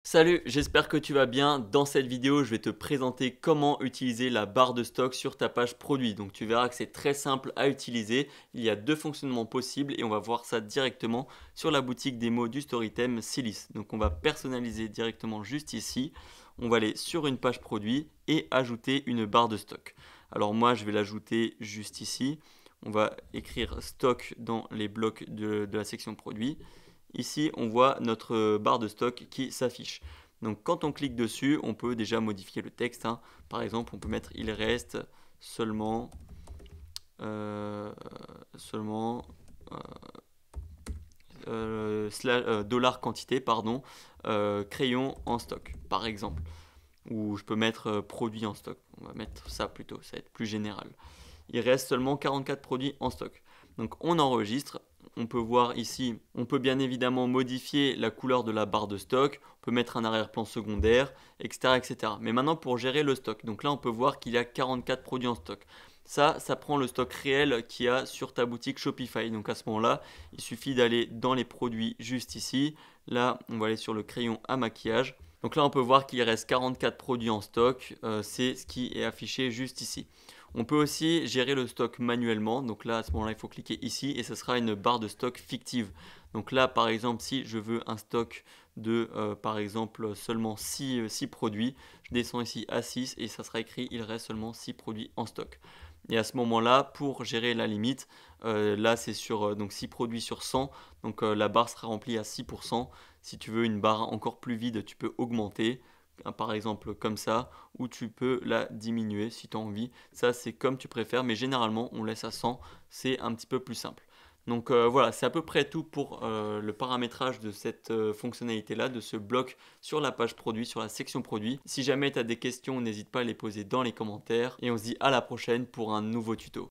Salut, j'espère que tu vas bien. Dans cette vidéo, je vais te présenter comment utiliser la barre de stock sur ta page produit. Donc tu verras que c'est très simple à utiliser. Il y a deux fonctionnements possibles et on va voir ça directement sur la boutique démo du Storytime Silis. Donc on va personnaliser directement juste ici. On va aller sur une page produit et ajouter une barre de stock. Alors moi, je vais l'ajouter juste ici. On va écrire stock dans les blocs de la section produit. Ici, on voit notre barre de stock qui s'affiche. Donc quand on clique dessus, on peut déjà modifier le texte, hein. Par exemple, on peut mettre il reste seulement seulement dollar quantité, pardon, crayon en stock, par exemple. Ou je peux mettre produit en stock. On va mettre ça plutôt, ça va être plus général. Il reste seulement 44 produits en stock. Donc on enregistre, on peut voir ici, on peut bien évidemment modifier la couleur de la barre de stock, on peut mettre un arrière-plan secondaire, etc., etc. Mais maintenant pour gérer le stock, donc là on peut voir qu'il y a 44 produits en stock. Ça prend le stock réel qu'il y a sur ta boutique Shopify. Donc à ce moment-là, il suffit d'aller dans les produits juste ici. Là, on va aller sur le crayon à maquillage. Donc là, on peut voir qu'il reste 44 produits en stock. C'est ce qui est affiché juste ici. On peut aussi gérer le stock manuellement. Donc là, à ce moment-là, il faut cliquer ici et ce sera une barre de stock fictive. Donc là, par exemple, si je veux un stock de, par exemple, seulement 6 produits, je descends ici à 6 et ça sera écrit il reste seulement 6 produits en stock. Et à ce moment-là, pour gérer la limite, là c'est sur donc 6 produits sur 100, donc la barre sera remplie à 6%. Si tu veux une barre encore plus vide, tu peux augmenter, par exemple comme ça, ou tu peux la diminuer si tu as envie. Ça c'est comme tu préfères, mais généralement on laisse à 100, c'est un petit peu plus simple. Donc voilà, c'est à peu près tout pour le paramétrage de cette fonctionnalité-là, de ce bloc sur la page produit, sur la section produit. Si jamais tu as des questions, n'hésite pas à les poser dans les commentaires et on se dit à la prochaine pour un nouveau tuto.